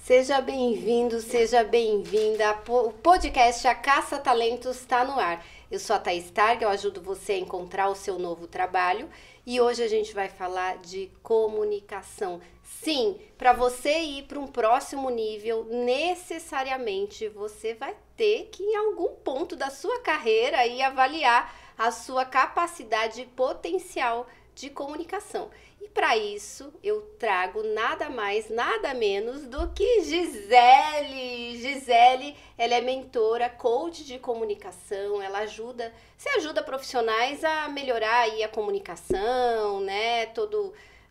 Seja bem-vindo, seja bem-vinda. O podcast A Caça Talentos está no ar. Eu sou a Thaís Targa, eu ajudo você a encontrar o seu novo trabalho e hoje a gente vai falar de comunicação. Sim, para você ir para um próximo nível, necessariamente você vai ter que, em algum ponto da sua carreira, aí, avaliar a sua capacidade potencial de comunicação. E para isso, eu trago nada mais, nada menos do que Gisele. Gisele, ela é mentora, coach de comunicação, ela ajuda, você ajuda profissionais a melhorar aí a comunicação, né?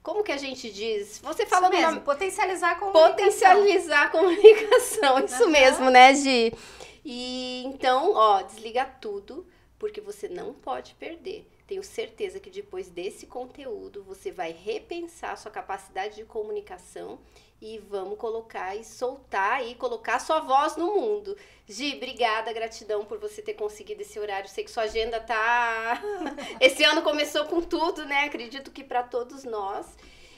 Como que a gente diz? Você fala isso mesmo, numa... potencializar a comunicação. Potencializar a comunicação, isso mesmo, né, Gi? E então, ó, desliga tudo, porque você não pode perder. Tenho certeza que depois desse conteúdo você vai repensar a sua capacidade de comunicação e vamos colocar e soltar e colocar sua voz no mundo. Gi, obrigada, gratidão por você ter conseguido esse horário. Sei que sua agenda tá... Esse ano começou com tudo, né? Acredito que para todos nós.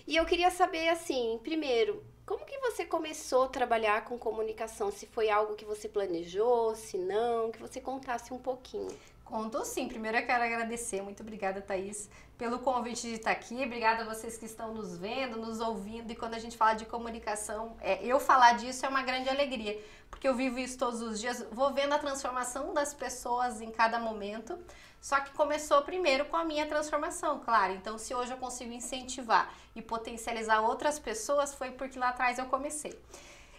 E eu queria saber, assim, primeiro, como que você começou a trabalhar com comunicação? Se foi algo que você planejou, se não, que você contasse um pouquinho. Conto sim. Primeiro eu quero agradecer. Muito obrigada, Thaís, pelo convite de estar aqui. Obrigada a vocês que estão nos vendo, nos ouvindo. E quando a gente fala de comunicação, eu falar disso é uma grande alegria. Porque eu vivo isso todos os dias. Vou vendo a transformação das pessoas em cada momento. Só que começou primeiro com a minha transformação, claro. Então, se hoje eu consigo incentivar e potencializar outras pessoas, foi porque lá atrás eu comecei.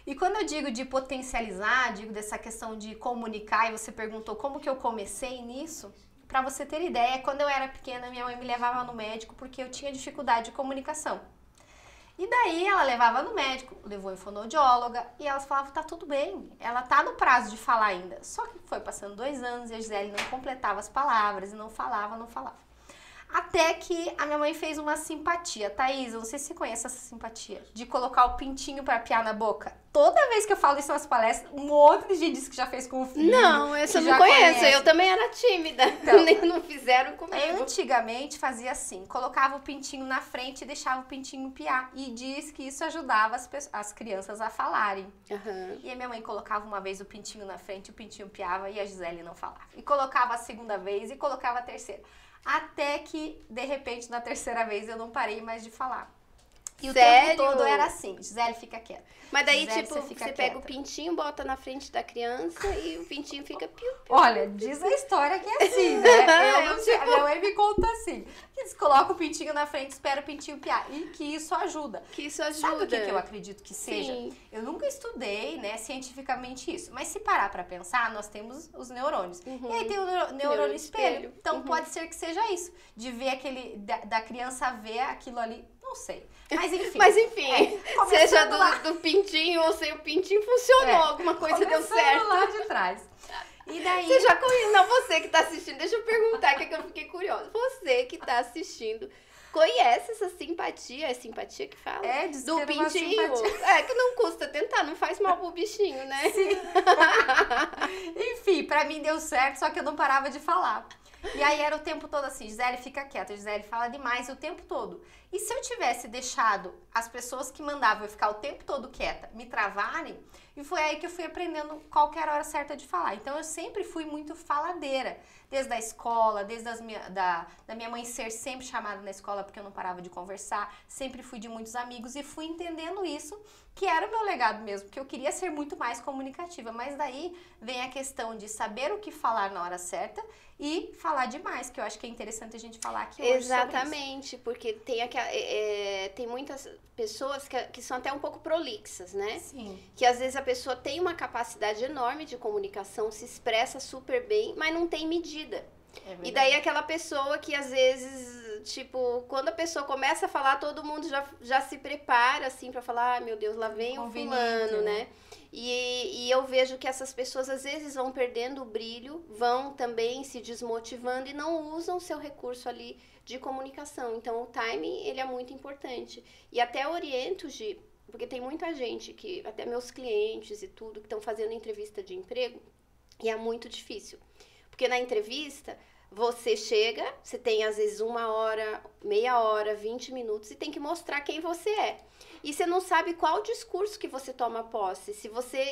E quando eu digo de potencializar, digo dessa questão de comunicar, e você perguntou como que eu comecei nisso, para você ter ideia, quando eu era pequena, minha mãe me levava no médico porque eu tinha dificuldade de comunicação. E daí ela levava no médico, levou em fonoaudióloga, e elas falavam, tá tudo bem, ela tá no prazo de falar ainda. Só que foi passando 2 anos e a Gisele não completava as palavras, e não falava. Até que a minha mãe fez uma simpatia. Thaís, eu não sei se você conhece essa simpatia, de colocar o pintinho pra piar na boca. Toda vez que eu falo isso nas palestras, um monte de gente diz que já fez com o filho. Não, essa eu não conheço. Eu também era tímida. Então, nem não fizeram comigo. Antigamente fazia assim, colocava o pintinho na frente e deixava o pintinho piar. E diz que isso ajudava as crianças a falarem. Uhum. E a minha mãe colocava uma vez o pintinho na frente, o pintinho piava e a Gisele não falava. E colocava a segunda vez e colocava a terceira. Até que, de repente, na terceira vez, eu não parei mais de falar. E Sério? o tempo todo era assim, Gisele, fica quieta. Mas daí, Gisele, tipo, você pega o pintinho, bota na frente da criança e o pintinho fica piu, piu. Olha, diz a história que é assim, né? Eu não sei, a minha mãe me conta assim. Eles colocam o pintinho na frente, espera o pintinho piar. E que isso ajuda. Que isso ajuda. Sabe o que eu acredito que seja? Sim. Eu nunca estudei, né, cientificamente isso. Mas se parar pra pensar, nós temos os neurônios. Uhum. E aí tem o neurônio espelho. Então Uhum. pode ser que seja isso. De ver aquele, da criança ver aquilo ali. Não sei. Mas enfim. Seja do pintinho ou sem o pintinho, funcionou. Alguma coisa deu certo. Lá de trás. E daí... Você já conhece? Não, você que tá assistindo, deixa eu perguntar, que eu fiquei curiosa. Você que tá assistindo, conhece essa simpatia? É simpatia que fala? É, diz do que era uma pintinho. simpatia. É que não custa tentar, não faz mal pro bichinho, né? Sim. Enfim, pra mim deu certo, só que eu não parava de falar. E aí era o tempo todo assim, Gisele, fica quieta, Gisele fala demais o tempo todo. E se eu tivesse deixado as pessoas que mandavam eu ficar o tempo todo quieta me travarem, e foi aí que eu fui aprendendo qual que era a hora certa de falar. Então eu sempre fui muito faladeira, desde a escola, desde da minha mãe ser sempre chamada na escola porque eu não parava de conversar, sempre fui de muitos amigos e fui entendendo isso, que era o meu legado mesmo, porque eu queria ser muito mais comunicativa, mas daí vem a questão de saber o que falar na hora certa e falar demais, que eu acho que é interessante a gente falar aqui hoje. Exatamente, porque tem muitas pessoas que são até um pouco prolixas, né? Sim. Que às vezes a pessoa tem uma capacidade enorme de comunicação, se expressa super bem, mas não tem medida. E daí aquela pessoa que às vezes, tipo, quando a pessoa começa a falar, todo mundo já se prepara, assim, pra falar, meu Deus, lá vem o fulano, né? E eu vejo que essas pessoas às vezes vão perdendo o brilho, vão também se desmotivando e não usam o seu recurso ali de comunicação. Então o timing, ele é muito importante. E até oriento, Gi, porque tem muita gente que, até meus clientes e tudo, que estão fazendo entrevista de emprego, e é muito difícil. Porque na entrevista, Você chega, você tem às vezes 1 hora, meia hora, 20 minutos e tem que mostrar quem você é. E você não sabe qual discurso que você toma posse.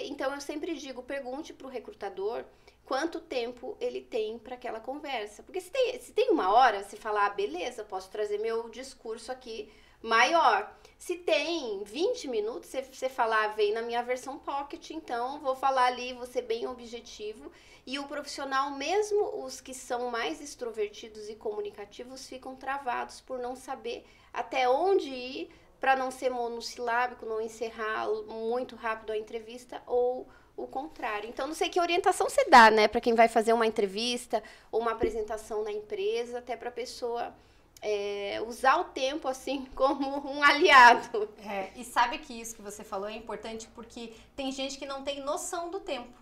Então eu sempre digo, pergunte para o recrutador quanto tempo ele tem para aquela conversa. Porque se tem 1 hora, você fala, beleza, posso trazer meu discurso aqui maior. Se tem 20 minutos, você falar, vem na minha versão pocket, então vou falar ali, vou ser bem objetivo. E o profissional, mesmo os que são mais extrovertidos e comunicativos, ficam travados por não saber até onde ir para não ser monossilábico, não encerrar muito rápido a entrevista ou o contrário. Então, não sei que orientação você dá, né, para quem vai fazer uma entrevista ou uma apresentação na empresa, até para a pessoa usar o tempo assim como um aliado. E sabe que isso que você falou é importante porque tem gente que não tem noção do tempo.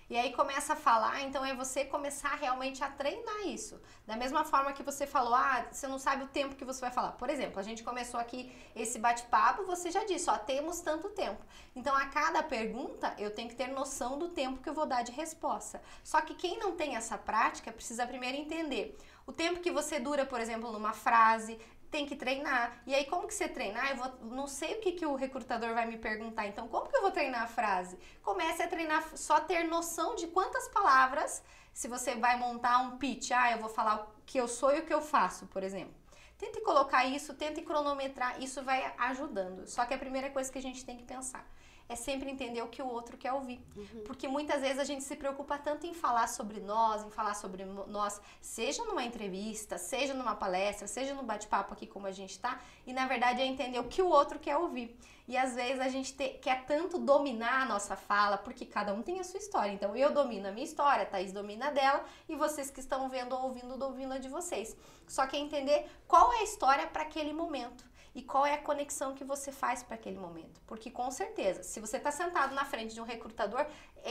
E aí começa a falar, então é você começar realmente a treinar isso. Da mesma forma que você falou, você não sabe o tempo que você vai falar. Por exemplo, a gente começou aqui esse bate-papo, você já disse, temos tanto tempo. Então, a cada pergunta, eu tenho que ter noção do tempo que eu vou dar de resposta. Só que quem não tem essa prática, precisa primeiro entender o tempo que você dura, por exemplo, numa frase, tem que treinar. E aí, como que você treinar? Não sei o que o recrutador vai me perguntar. Então, como que eu vou treinar a frase? Comece a treinar, só ter noção de quantas palavras, se você vai montar um pitch, eu vou falar o que eu sou e o que eu faço, por exemplo. Tente colocar isso, tente cronometrar, isso vai ajudando. Só que a primeira coisa que a gente tem que pensar é sempre entender o que o outro quer ouvir. Porque muitas vezes a gente se preocupa tanto em falar sobre nós, seja numa entrevista, seja numa palestra, seja no bate-papo aqui como a gente tá, e na verdade é entender o que o outro quer ouvir. E às vezes a gente quer tanto dominar a nossa fala, porque cada um tem a sua história. Então eu domino a minha história, a Thaís domina a dela, e vocês que estão vendo ou ouvindo a de vocês. Só que é entender qual é a história para aquele momento. E qual é a conexão que você faz para aquele momento. Porque com certeza, se você está sentado na frente de um recrutador,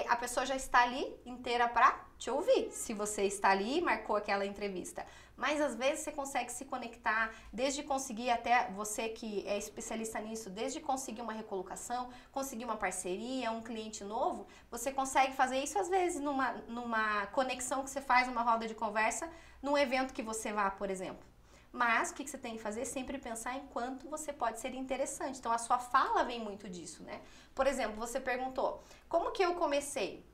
a pessoa já está ali inteira para te ouvir. Se você está ali e marcou aquela entrevista. Mas às vezes você consegue se conectar, desde conseguir, até você que é especialista nisso, desde conseguir uma recolocação, conseguir uma parceria, um cliente novo, você consegue fazer isso às vezes numa conexão que você faz, numa roda de conversa, num evento que você vá, por exemplo. Mas o que você tem que fazer é sempre pensar em quanto você pode ser interessante. Então, a sua fala vem muito disso, né? Por exemplo, você perguntou, como que eu comecei?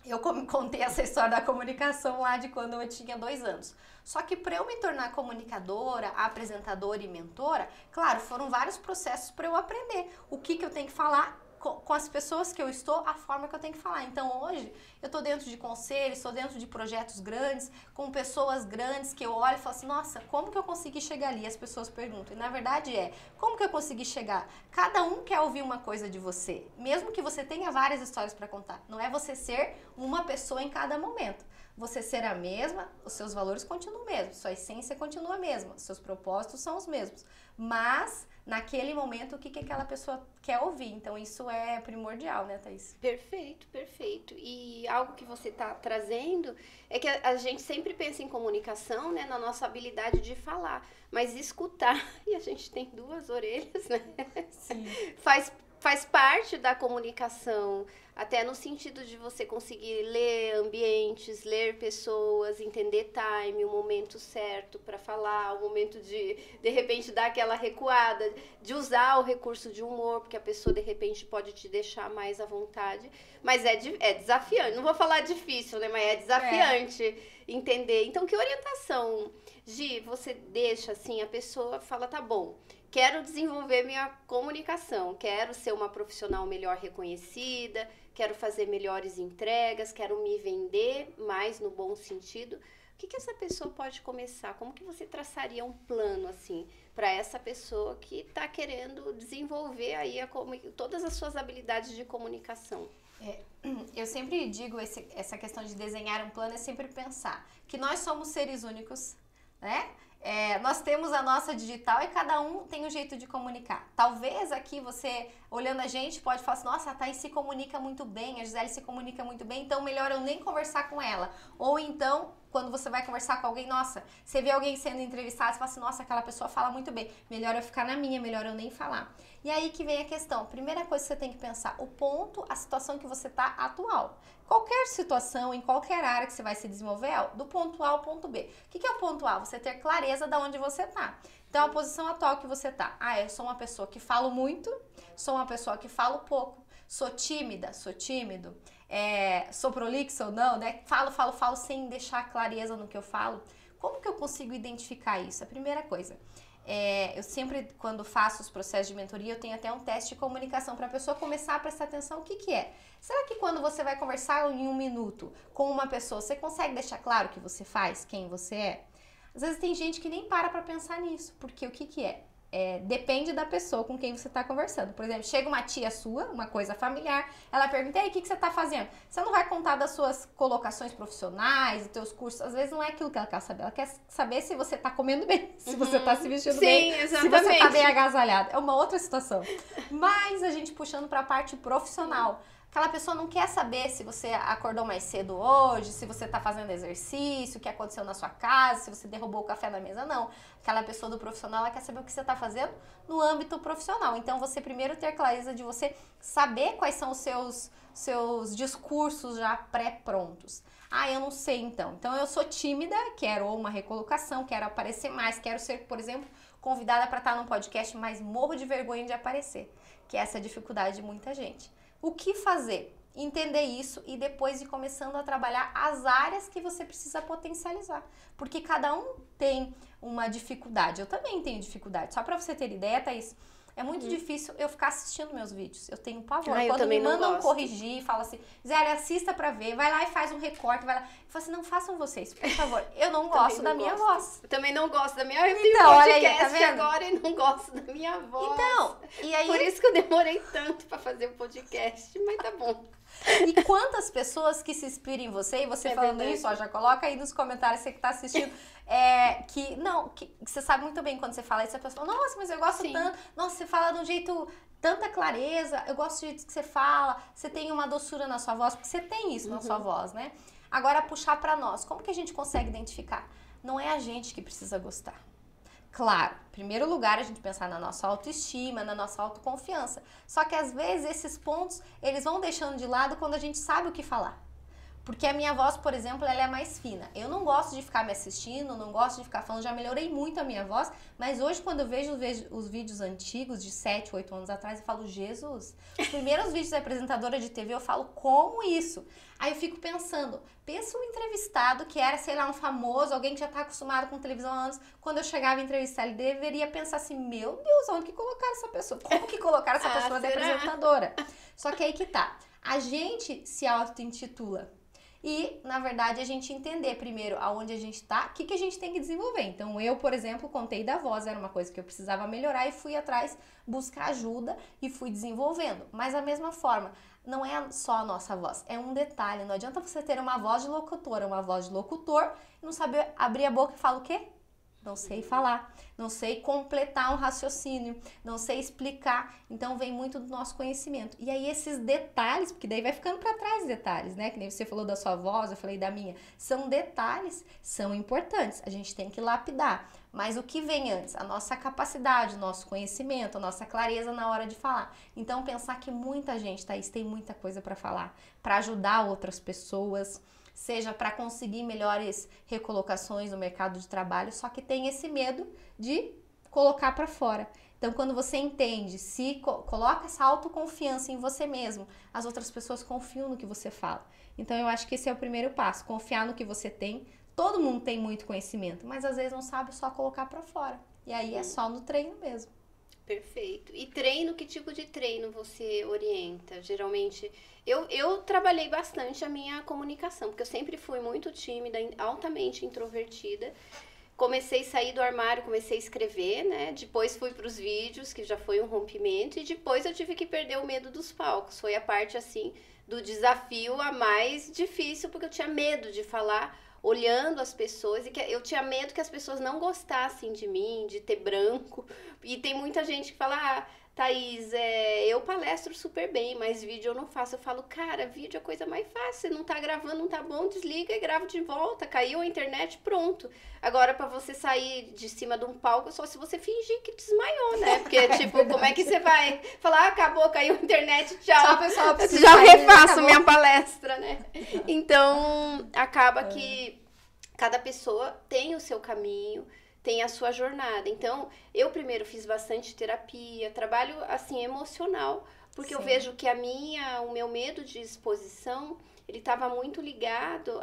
Eu contei essa história da comunicação lá de quando eu tinha 2 anos. Só que para eu me tornar comunicadora, apresentadora e mentora, claro, foram vários processos para eu aprender o que eu tenho que falar com as pessoas que eu estou, a forma que eu tenho que falar. Então, hoje, eu estou dentro de conselhos, estou dentro de projetos grandes, com pessoas grandes que eu olho e falo assim, nossa, como que eu consegui chegar ali? As pessoas perguntam. E, na verdade, como que eu consegui chegar? Cada um quer ouvir uma coisa de você, mesmo que você tenha várias histórias para contar. Não é você ser uma pessoa em cada momento. Você ser a mesma, os seus valores continuam mesmos, sua essência continua a mesma, seus propósitos são os mesmos. Mas, naquele momento, o que aquela pessoa quer ouvir? Então, isso é primordial, né, Thaís? Perfeito, perfeito. E algo que você está trazendo é que a gente sempre pensa em comunicação, né, na nossa habilidade de falar, mas escutar, e a gente tem 2 orelhas, né? Sim. Faz parte da comunicação, até no sentido de você conseguir ler ambientes, ler pessoas, entender time, o momento certo para falar, o momento de repente, dar aquela recuada, de usar o recurso de humor, porque a pessoa, de repente, pode te deixar mais à vontade. Mas é desafiante, não vou falar difícil, né? Mas é desafiante entender. Então, que orientação, Gi, você deixa assim, a pessoa fala, tá bom, quero desenvolver minha comunicação, quero ser uma profissional melhor reconhecida, quero fazer melhores entregas, quero me vender mais no bom sentido. O que essa pessoa pode começar? Como que você traçaria um plano assim para essa pessoa que está querendo desenvolver aí todas as suas habilidades de comunicação? Eu sempre digo, essa questão de desenhar um plano é sempre pensar que nós somos seres únicos, né? Nós temos a nossa digital e cada um tem um jeito de comunicar. Talvez aqui você olhando a gente, pode falar assim, nossa, a Thaís se comunica muito bem, a Gisele se comunica muito bem, então melhor eu nem conversar com ela. Ou então, quando você vai conversar com alguém, nossa, você vê alguém sendo entrevistado, você fala assim, nossa, aquela pessoa fala muito bem, melhor eu ficar na minha, melhor eu nem falar. E aí que vem a questão, primeira coisa que você tem que pensar, o ponto, a situação que você está atual. Qualquer situação, em qualquer área que você vai se desenvolver, é do ponto A ao ponto B. O que é o ponto A? Você ter clareza de onde você está. Então, a posição atual que você está. Eu sou uma pessoa que falo muito, sou uma pessoa que falo pouco, sou tímida, sou tímido, sou prolixo ou não, né? Falo sem deixar clareza no que eu falo. Como que eu consigo identificar isso? A primeira coisa, eu sempre, quando faço os processos de mentoria, eu tenho até um teste de comunicação para a pessoa começar a prestar atenção. O que é? Será que quando você vai conversar em 1 minuto com uma pessoa, você consegue deixar claro o que você faz, quem você é? Às vezes tem gente que nem para pensar nisso, porque o que é? Depende da pessoa com quem você está conversando. Por exemplo, chega uma tia sua, uma coisa familiar, ela pergunta, e aí, o que você está fazendo? Você não vai contar das suas colocações profissionais, dos teus cursos, às vezes não é aquilo que ela quer saber, ela quer saber se você está comendo bem, se você está se vestindo bem, exatamente. Se você está bem agasalhado. É uma outra situação. Mas a gente puxando para a parte profissional. Aquela pessoa não quer saber se você acordou mais cedo hoje, se você está fazendo exercício, o que aconteceu na sua casa, se você derrubou o café na mesa, não. Aquela pessoa do profissional, ela quer saber o que você está fazendo no âmbito profissional. Então, você primeiro ter clareza de você saber quais são os seus discursos já pré-prontos. Eu não sei então. Então, eu sou tímida, quero uma recolocação, quero aparecer mais, quero ser, por exemplo, convidada para estar num podcast, mas morro de vergonha de aparecer, que essa é a dificuldade de muita gente. O que fazer? Entender isso e depois ir começando a trabalhar as áreas que você precisa potencializar. Porque cada um tem uma dificuldade. Eu também tenho dificuldade. Só para você ter ideia, Thaís, é muito difícil eu ficar assistindo meus vídeos. Eu tenho pavor. Quando me mandam corrigir, fala assim, Zé, assista pra ver, vai lá e faz um recorte, vai lá. Eu falo assim, não façam vocês, por favor. Eu não gosto da minha voz. Eu também não gosto da minha voz. Então, olha aí, tá vendo? Agora e não gosto da minha voz. Então, e aí... Por isso que eu demorei tanto pra fazer o podcast, mas tá bom. E quantas pessoas que se inspiram em você, e você falando verdade. Isso, já coloca aí nos comentários, você que tá assistindo, que você sabe muito bem quando você fala isso, a pessoa fala, nossa, mas eu gosto tanto, nossa, você fala de um jeito, tanta clareza, eu gosto do jeito que você fala, você tem uma doçura na sua voz, porque você tem isso na sua voz, né? Agora, puxar pra nós, como que a gente consegue identificar? Não é a gente que precisa gostar. Claro, em primeiro lugar a gente pensar na nossa autoestima, na nossa autoconfiança. Só que às vezes esses pontos, eles vão deixando de lado quando a gente sabe o que falar. Porque a minha voz, por exemplo, ela é mais fina. Eu não gosto de ficar me assistindo, não gosto de ficar falando, já melhorei muito a minha voz, mas hoje quando eu vejo os vídeos antigos de 7, 8 anos atrás, eu falo, Jesus, os primeiros vídeos da apresentadora de TV eu falo, como isso? Aí eu fico pensando, pensa um entrevistado que era, sei lá, um famoso, alguém que já está acostumado com televisão há anos, quando eu chegava a entrevistar, ele deveria pensar assim, meu Deus, onde que colocaram essa pessoa? Como que colocaram essa pessoa de apresentadora? Só que aí que tá, a gente se auto-intitula. E, na verdade, a gente entender primeiro aonde a gente tá, o que a gente tem que desenvolver. Então, eu, por exemplo, contei da voz, era uma coisa que eu precisava melhorar e fui atrás buscar ajuda e fui desenvolvendo. Mas, da mesma forma, não é só a nossa voz, é um detalhe. Não adianta você ter uma voz de locutora, uma voz de locutor e não saber abrir a boca e falar o quê? Não sei falar, não sei completar um raciocínio, não sei explicar. Então, vem muito do nosso conhecimento. E aí, esses detalhes, porque daí vai ficando para trás detalhes, né? Que nem você falou da sua voz, eu falei da minha. São detalhes, são importantes. A gente tem que lapidar. Mas o que vem antes? A nossa capacidade, o nosso conhecimento, a nossa clareza na hora de falar. Então, pensar que muita gente, Thaís, tem muita coisa para falar, para ajudar outras pessoas, seja para conseguir melhores recolocações no mercado de trabalho, só que tem esse medo de colocar para fora. Então, quando você entende, se coloca essa autoconfiança em você mesmo, as outras pessoas confiam no que você fala. Então, eu acho que esse é o primeiro passo, confiar no que você tem. Todo mundo tem muito conhecimento, mas às vezes não sabe só colocar para fora. E aí é só no treino mesmo. Perfeito. E treino, que tipo de treino você orienta? Geralmente, eu trabalhei bastante a minha comunicação, porque eu sempre fui muito tímida, altamente introvertida. Comecei a sair do armário, comecei a escrever, né? Depois fui para os vídeos, que já foi um rompimento, e depois eu tive que perder o medo dos palcos. Foi a parte, assim, do desafio a mais difícil, porque eu tinha medo de falar olhando as pessoas, e que eu tinha medo que as pessoas não gostassem de mim, de ter branco. E tem muita gente que fala, Thaís, eu palestro super bem, mas vídeo eu não faço. Eu falo, cara, vídeo é a coisa mais fácil. Você não tá gravando, não tá bom, desliga e grava de volta. Caiu a internet, pronto. Agora, pra você sair de cima de um palco, só se você fingir que desmaiou, né? Porque, tipo, como é que você vai falar, acabou, caiu a internet, tchau. Tchau, pessoal, Já refaço minha palestra, né? Então, acaba que cada pessoa tem o seu caminho, tem a sua jornada. Então, eu primeiro fiz bastante terapia, trabalho, assim, emocional, porque eu vejo que o meu medo de exposição, ele estava muito ligado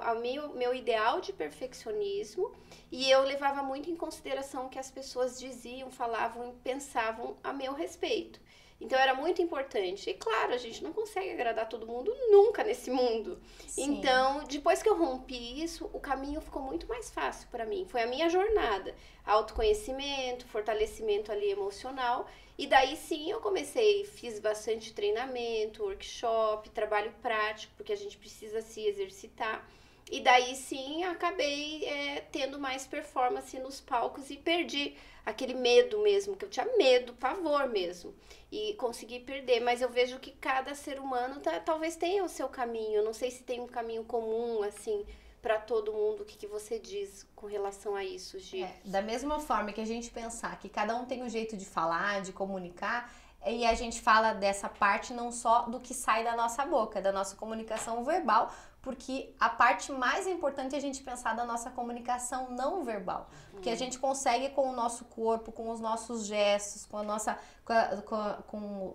ao meu ideal de perfeccionismo, e eu levava muito em consideração o que as pessoas diziam, falavam e pensavam a meu respeito. Então, era muito importante. E, claro, a gente não consegue agradar todo mundo nunca nesse mundo. Sim. Então, depois que eu rompi isso, o caminho ficou muito mais fácil para mim. Foi a minha jornada. Autoconhecimento, fortalecimento ali emocional. E daí, sim, eu fiz bastante treinamento, workshop, trabalho prático, porque a gente precisa se exercitar. E daí, sim, acabei tendo mais performance nos palcos e perdi aquele medo mesmo, que eu tinha medo, pavor mesmo. E consegui perder, mas eu vejo que cada ser humano talvez tenha o seu caminho. Eu não sei se tem um caminho comum, assim, para todo mundo. O que você diz com relação a isso, Gi? Da mesma forma que a gente pensar que cada um tem um jeito de falar, de comunicar, e a gente fala dessa parte não só do que sai da nossa boca, da nossa comunicação verbal, porque a parte mais importante é a gente pensar da nossa comunicação não verbal. Porque a gente consegue com o nosso corpo, com os nossos gestos, com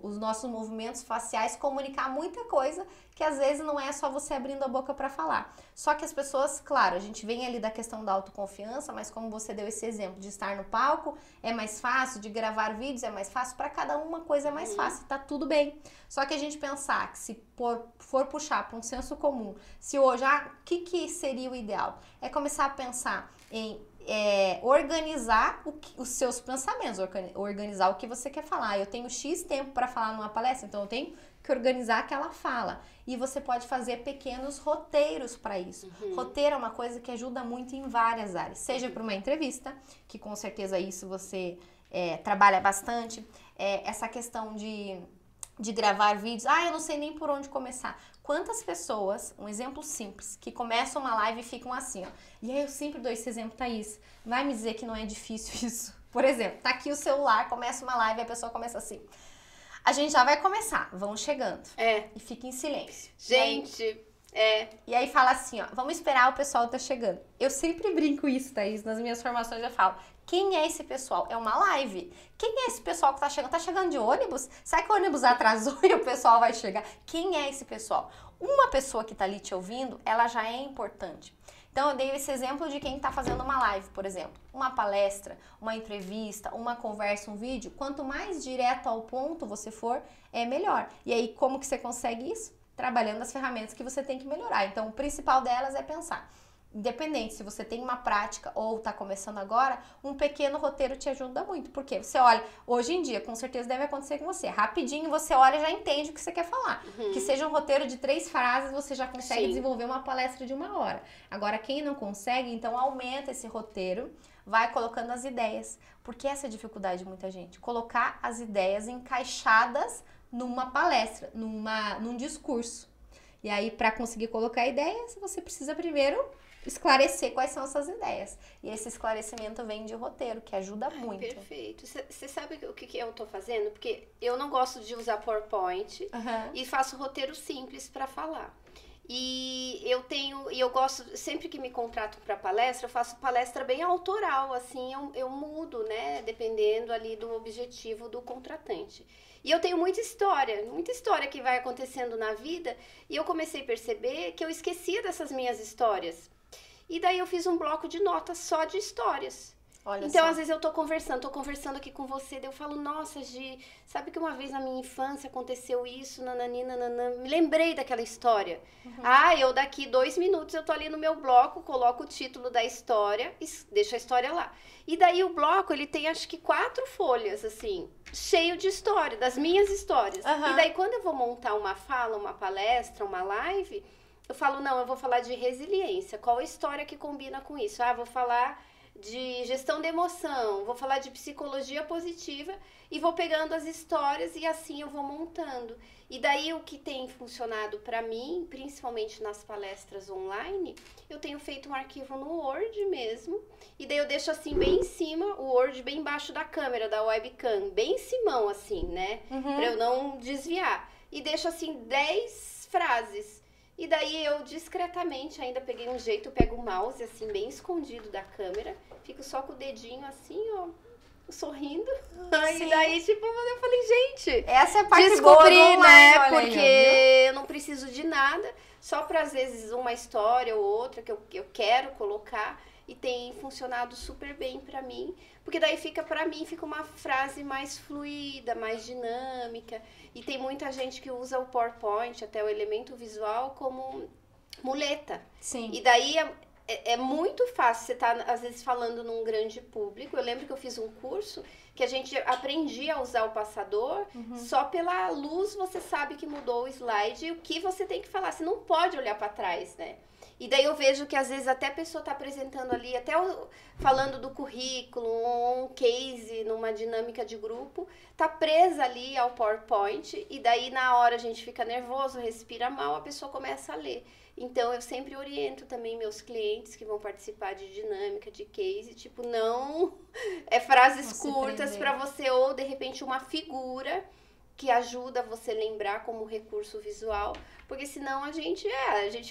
os nossos movimentos faciais, comunicar muita coisa que às vezes não é só você abrindo a boca para falar. Só que as pessoas, claro, a gente vem ali da questão da autoconfiança, mas como você deu esse exemplo de estar no palco, é mais fácil, de gravar vídeos é mais fácil, para cada uma coisa é mais fácil, tá tudo bem. Só que a gente pensar que se for puxar para um senso comum, se hoje, o que seria o ideal? É começar a pensar em organizar os seus pensamentos, organizar o que você quer falar. Eu tenho X tempo para falar numa palestra, então eu tenho que organizar aquela fala. E você pode fazer pequenos roteiros para isso. Roteiro é uma coisa que ajuda muito em várias áreas. Seja para uma entrevista, que com certeza isso você trabalha bastante. Essa questão de gravar vídeos. Eu não sei nem por onde começar. Quantas pessoas, um exemplo simples, que começam uma live e ficam assim, ó. E aí eu sempre dou esse exemplo, Thaís. Vai me dizer que não é difícil isso? Por exemplo, tá aqui o celular, começa uma live e a pessoa começa assim. A gente já vai começar, vão chegando. E fica em silêncio. Gente, E aí fala assim, ó, vamos esperar, o pessoal tá chegando. Eu sempre brinco isso, Thaís, nas minhas formações eu falo, quem é esse pessoal? É uma live. Quem é esse pessoal que tá chegando? Tá chegando de ônibus? Será que o ônibus atrasou e o pessoal vai chegar? Quem é esse pessoal? Uma pessoa que tá ali te ouvindo, ela já é importante. Então, eu dei esse exemplo de quem tá fazendo uma live, por exemplo. Uma palestra, uma entrevista, uma conversa, um vídeo. Quanto mais direto ao ponto você for, é melhor. E aí, como que você consegue isso? Trabalhando as ferramentas que você tem que melhorar. Então, o principal delas é pensar. Independente se você tem uma prática ou está começando agora, um pequeno roteiro te ajuda muito. Porque você olha, hoje em dia, com certeza deve acontecer com você. Rapidinho você olha e já entende o que você quer falar. Que seja um roteiro de 3 frases, você já consegue desenvolver uma palestra de 1 hora. Agora, quem não consegue, então aumenta esse roteiro, vai colocando as ideias. Porque essa é a dificuldade de muita gente. Colocar as ideias encaixadas numa palestra, num discurso. E aí, para conseguir colocar ideias, você precisa primeiro esclarecer quais são essas ideias. E esse esclarecimento vem de roteiro, que ajuda muito. Perfeito. Você sabe o que eu tô fazendo? Porque eu não gosto de usar PowerPoint e faço roteiro simples para falar. E eu gosto, sempre que me contrato para palestra, eu faço palestra bem autoral, assim, eu mudo, né, dependendo ali do objetivo do contratante. E eu tenho muita história que vai acontecendo na vida, e eu comecei a perceber que eu esquecia dessas minhas histórias. E daí eu fiz um bloco de notas só de histórias. Então, às vezes eu tô conversando aqui com você, daí eu falo, nossa, Gi, sabe que uma vez na minha infância aconteceu isso, nanani, nananã, me lembrei daquela história. Eu daqui 2 minutos eu tô ali no meu bloco, coloco o título da história e deixo a história lá. E daí o bloco, ele tem acho que 4 folhas, assim, cheio de história, das minhas histórias. E daí quando eu vou montar uma fala, uma palestra, uma live, eu falo, não, eu vou falar de resiliência. Qual a história que combina com isso? Vou falar de gestão de emoção, vou falar de psicologia positiva e vou pegando as histórias e assim eu vou montando. E daí o que tem funcionado para mim, principalmente nas palestras online, eu tenho feito um arquivo no Word mesmo, e daí eu deixo assim bem em cima, o Word bem embaixo da câmera, da webcam, bem em cimão assim, né? Pra eu não desviar. E deixo assim 10 frases. E daí eu discretamente ainda peguei um jeito, eu pego o mouse assim bem escondido da câmera, fico só com o dedinho assim, ó, sorrindo. E daí, tipo, eu falei, gente, essa é a parte descobri, boa do online, né? olha Porque aí, eu não preciso de nada, só para às vezes uma história ou outra que eu quero colocar, e tem funcionado super bem para mim, porque daí fica para mim fica uma frase mais fluida, mais dinâmica, e tem muita gente que usa o PowerPoint, até o elemento visual, como muleta. Sim. E daí é muito fácil você estar, às vezes, falando num grande público. Eu lembro que eu fiz um curso que a gente aprendia a usar o passador, só pela luz você sabe que mudou o slide e o que você tem que falar. Você não pode olhar para trás, né? E daí eu vejo que, às vezes, até a pessoa está apresentando ali, até falando do currículo, ou um case, numa dinâmica de grupo, tá presa ali ao PowerPoint, e daí, na hora, a gente fica nervoso, respira mal, a pessoa começa a ler. Então, eu sempre oriento também meus clientes que vão participar de dinâmica, de case, tipo, não frases curtas para você, ou de repente uma figura que ajuda você lembrar como recurso visual, porque senão a gente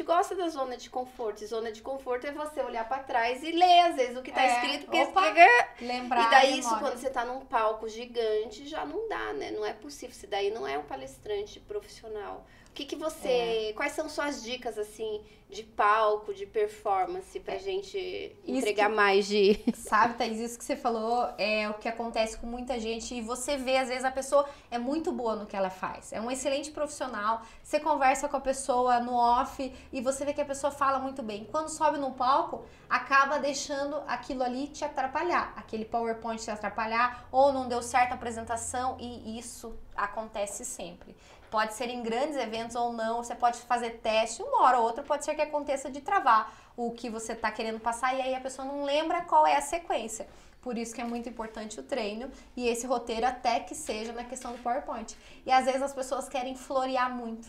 gosta da zona de conforto. E zona de conforto é você olhar para trás e ler, às vezes, o que tá escrito, porque lembrar. E daí isso, quando você tá num palco gigante, já não dá, né? Não é possível. Isso daí não é um palestrante profissional. O que você... Quais são suas dicas, assim, de palco, de performance, pra gente entregar mais de... Sabe, Thaís, isso que você falou é o que acontece com muita gente, e você vê, às vezes, a pessoa é muito boa no que ela faz, é um excelente profissional, você conversa com a pessoa no off e você vê que a pessoa fala muito bem. Quando sobe no palco, acaba deixando aquilo ali te atrapalhar, aquele PowerPoint te atrapalhar, ou não deu certo a apresentação, e isso acontece sempre. Pode ser em grandes eventos ou não, você pode fazer teste, uma hora ou outra pode ser que aconteça de travar o que você está querendo passar, e aí a pessoa não lembra qual é a sequência. Por isso que é muito importante o treino e esse roteiro, até que seja na questão do PowerPoint. E às vezes as pessoas querem florear muito.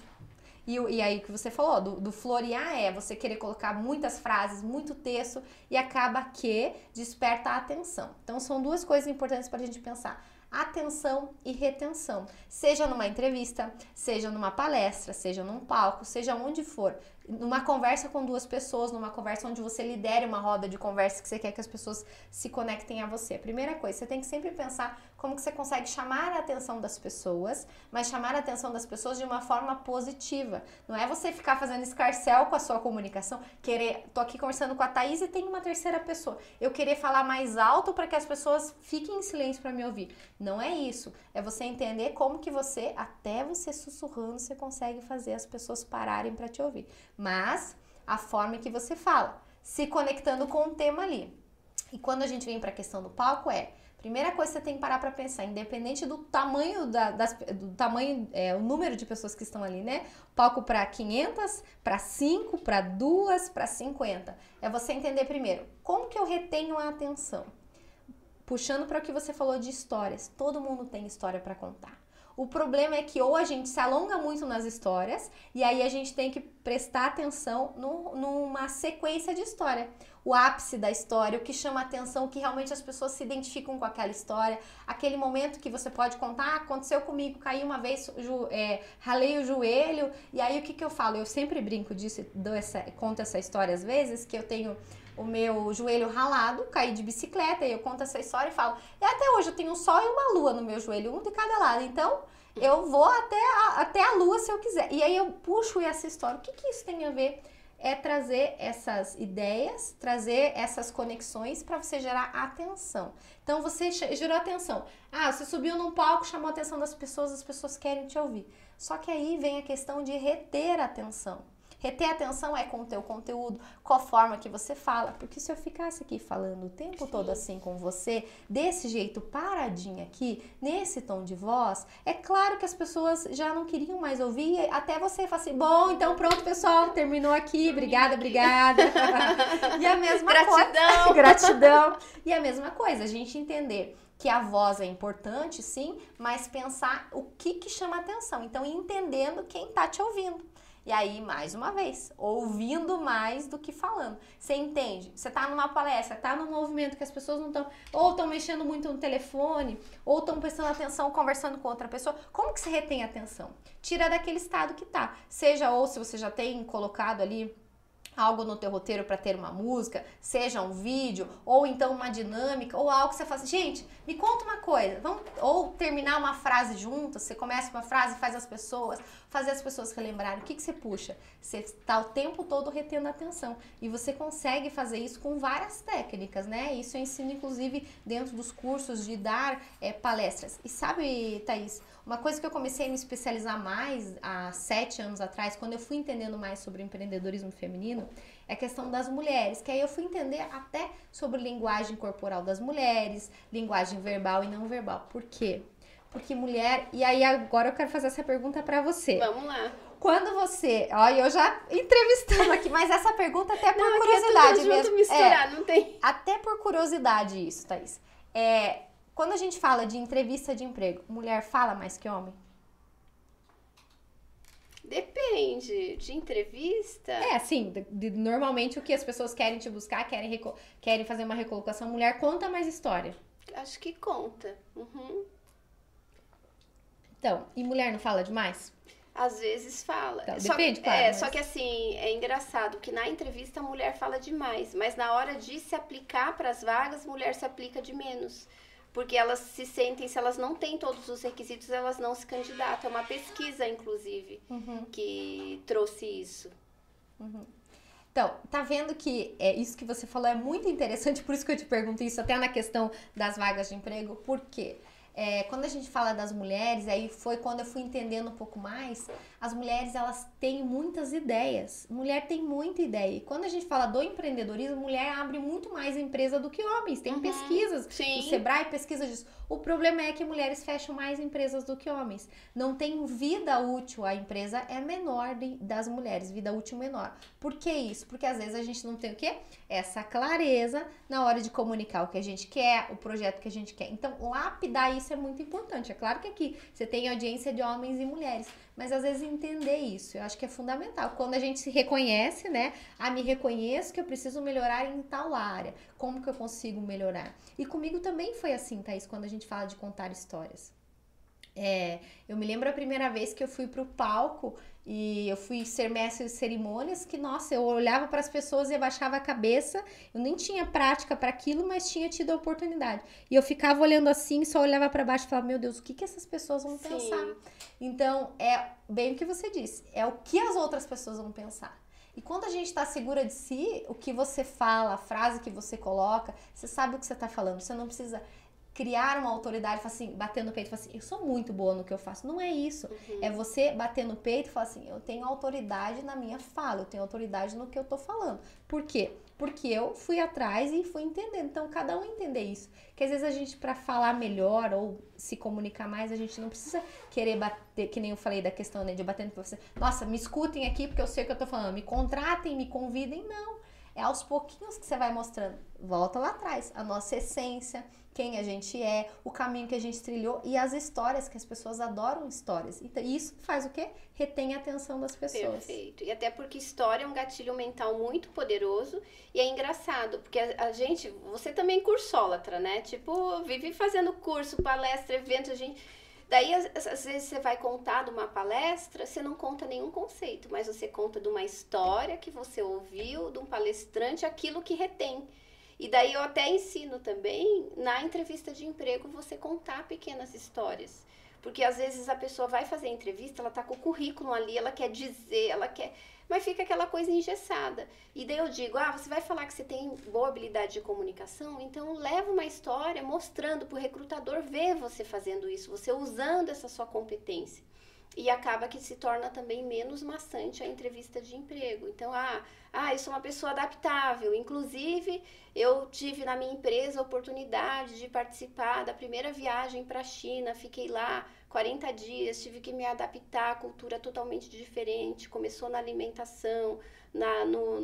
E aí que você falou, do florear é você querer colocar muitas frases, muito texto, e acaba que desperta a atenção. Então são duas coisas importantes para a gente pensar: atenção e retenção. Seja numa entrevista, seja numa palestra, seja num palco, seja onde for. Numa conversa com duas pessoas, numa conversa onde você lidere uma roda de conversa que você quer que as pessoas se conectem a você. Primeira coisa, você tem que sempre pensar como que você consegue chamar a atenção das pessoas, mas chamar a atenção das pessoas de uma forma positiva. Não é você ficar fazendo escarcéu com a sua comunicação, tô aqui conversando com a Thaís e tem uma terceira pessoa. Eu querer falar mais alto para que as pessoas fiquem em silêncio para me ouvir. Não é isso. É você entender como que você, até você sussurrando, você consegue fazer as pessoas pararem para te ouvir. Mas a forma que você fala, se conectando com o tema ali. E quando a gente vem para a questão do palco primeira coisa que você tem que parar para pensar, independente do tamanho o número de pessoas que estão ali, né? Palco para 500, para 5, para 2, para 50. É você entender primeiro, como que eu retenho a atenção? Puxando para o que você falou de histórias, todo mundo tem história para contar. O problema é que ou a gente se alonga muito nas histórias, e aí a gente tem que prestar atenção numa sequência de história. O ápice da história, o que chama atenção, o que realmente as pessoas se identificam com aquela história, aquele momento que você pode contar, aconteceu comigo, caí uma vez, ralei o joelho, e aí o que eu falo? Eu sempre brinco disso, conto essa história às vezes, que eu tenho o meu joelho ralado, caí de bicicleta, e eu conto essa história e falo, e até hoje eu tenho um sol e uma lua no meu joelho, um de cada lado, então eu vou até a lua se eu quiser. E aí eu puxo essa história. O que isso tem a ver? É trazer essas ideias, trazer essas conexões para você gerar atenção. Então você gerou atenção. Você subiu num palco, chamou a atenção das pessoas, as pessoas querem te ouvir. Só que aí vem a questão de reter a atenção. Reter a atenção é com o teu conteúdo, com a forma que você fala. Porque se eu ficasse aqui falando o tempo todo assim com você, desse jeito paradinha aqui, nesse tom de voz, é claro que as pessoas já não queriam mais ouvir, até você falar assim, bom, então pronto, pessoal, terminou aqui, obrigada. E a mesma coisa. Gratidão. E a mesma coisa, a gente entender que a voz é importante, sim, mas pensar o que chama atenção. Então, entendendo quem tá te ouvindo. E aí, mais uma vez, ouvindo mais do que falando. Você entende? Você tá numa palestra, tá num movimento que as pessoas não estão, ou estão mexendo muito no telefone, ou estão prestando atenção conversando com outra pessoa. Como que você retém a atenção? Tira daquele estado que tá. Seja ou se você já tem colocado ali algo no teu roteiro para ter uma música, seja um vídeo, ou então uma dinâmica, ou algo que você faz. Gente, me conta uma coisa, vamos, ou terminar uma frase junto, você começa uma frase e faz fazer as pessoas relembrarem. O que você puxa? Você está o tempo todo retendo a atenção. E você consegue fazer isso com várias técnicas, né? Isso eu ensino, inclusive, dentro dos cursos de dar palestras. E sabe, Thaís, uma coisa que eu comecei a me especializar mais há 7 anos atrás, quando eu fui entendendo mais sobre empreendedorismo feminino, é a questão das mulheres, que aí eu fui entender até sobre linguagem corporal das mulheres, linguagem verbal e não verbal. Por quê? Porque mulher... E aí agora eu quero fazer essa pergunta pra você. Vamos lá. Quando você... Olha, eu já entrevistando aqui, mas essa pergunta até por curiosidade aqui é tudo mesmo. Junto, misturar, não tem... Até por curiosidade isso, Thaís. Quando a gente fala de entrevista de emprego, mulher fala mais que homem? Depende. De entrevista? Assim, normalmente o que as pessoas querem te buscar, querem fazer uma recolocação, mulher conta mais história. Acho que conta. Uhum. Então, e mulher não fala demais? Às vezes fala. Então, depende, claro. Mas... Só que assim, é engraçado que na entrevista a mulher fala demais, mas na hora de se aplicar para as vagas, a mulher se aplica de menos. Porque elas se sentem, se elas não têm todos os requisitos, elas não se candidatam. É uma pesquisa, inclusive, que trouxe isso. Então, tá vendo que isso que você falou é muito interessante, por isso que eu te pergunto isso, até na questão das vagas de emprego, por quê? Quando a gente fala das mulheres, aí foi quando eu fui entendendo um pouco mais, as mulheres, elas têm muitas ideias. Mulher tem muita ideia. E quando a gente fala do empreendedorismo, mulher abre muito mais empresa do que homens. Tem pesquisas, sim. O Sebrae pesquisa disso. O problema é que mulheres fecham mais empresas do que homens. Não tem vida útil, a empresa é menor das mulheres, vida útil menor. Por que isso? Porque às vezes a gente não tem o quê? Essa clareza na hora de comunicar o que a gente quer, o projeto que a gente quer. Então, lapidar isso é muito importante. É claro que aqui você tem audiência de homens e mulheres, mas às vezes entender isso, eu acho que é fundamental. Quando a gente se reconhece, né? Me reconheço que eu preciso melhorar em tal área. Como que eu consigo melhorar? E comigo também foi assim, Thaís, quando a gente fala de contar histórias. Eu me lembro a primeira vez que eu fui pro palco e eu fui ser mestre de cerimônias, que nossa, eu olhava para as pessoas e abaixava a cabeça, eu nem tinha prática para aquilo, mas tinha tido a oportunidade. E eu ficava olhando assim, só olhava para baixo e falava, meu Deus, o que essas pessoas vão pensar? Então, é bem o que você disse, é o que as outras pessoas vão pensar. E quando a gente está segura de si, o que você fala, a frase que você coloca, você sabe o que você está falando, você não precisa criar uma autoridade, assim, bater no peito e falar assim, eu sou muito boa no que eu faço. Não é isso. É você bater no peito e falar assim, eu tenho autoridade na minha fala, eu tenho autoridade no que eu tô falando. Por quê? Porque eu fui atrás e fui entendendo. Então, cada um entender isso. Que às vezes a gente, para falar melhor ou se comunicar mais, a gente não precisa querer bater, que nem eu falei da questão, né, de bater no peito. Nossa, me escutem aqui porque eu sei o que eu tô falando. Me contratem, me convidem. Não. É aos pouquinhos que você vai mostrando. Volta lá atrás. A nossa essência, quem a gente é, o caminho que a gente trilhou e as histórias, que as pessoas adoram histórias. Então, isso faz o quê? Retém a atenção das pessoas. Perfeito. E até porque história é um gatilho mental muito poderoso e é engraçado, porque a gente, você também é cursólatra, né? Tipo, vive fazendo curso, palestra, evento, a gente... Daí, às vezes, você vai contar de uma palestra, você não conta nenhum conceito, mas você conta de uma história que você ouviu, de um palestrante, aquilo que retém. E daí eu até ensino também, na entrevista de emprego, você contar pequenas histórias. Porque às vezes a pessoa vai fazer a entrevista, ela tá com o currículo ali, ela quer dizer, ela quer... Mas fica aquela coisa engessada. E daí eu digo, você vai falar que você tem boa habilidade de comunicação? Então leva uma história mostrando pro recrutador ver você fazendo isso, você usando essa sua competência. e acaba que se torna também menos maçante a entrevista de emprego. Então, eu sou uma pessoa adaptável. Inclusive, eu tive na minha empresa a oportunidade de participar da primeira viagem para a China. Fiquei lá 40 dias, tive que me adaptar à cultura totalmente diferente. Começou na alimentação,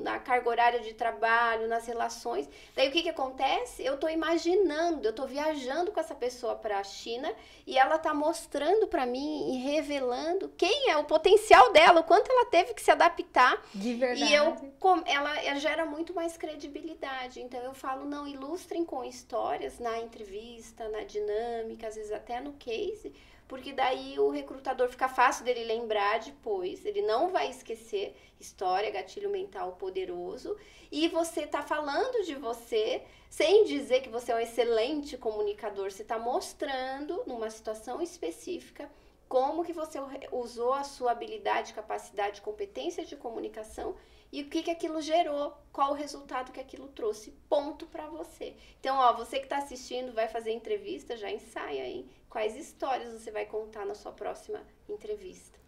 na carga horária de trabalho, nas relações. Daí o que acontece? Eu estou imaginando, eu estou viajando com essa pessoa para a China e ela está mostrando para mim e revelando quem é o potencial dela, o quanto ela teve que se adaptar. De verdade. E ela gera muito mais credibilidade. Então eu falo, não, ilustrem com histórias na entrevista, na dinâmica, às vezes até no case, porque daí o recrutador fica fácil dele lembrar depois, ele não vai esquecer. História, gatilho mental poderoso, e você tá falando de você sem dizer que você é um excelente comunicador, você tá mostrando numa situação específica como que você usou a sua habilidade, capacidade, competência de comunicação e o que aquilo gerou, qual o resultado que aquilo trouxe, ponto para você. Então, você que está assistindo, vai fazer entrevista, já ensaia, hein? Quais histórias você vai contar na sua próxima entrevista.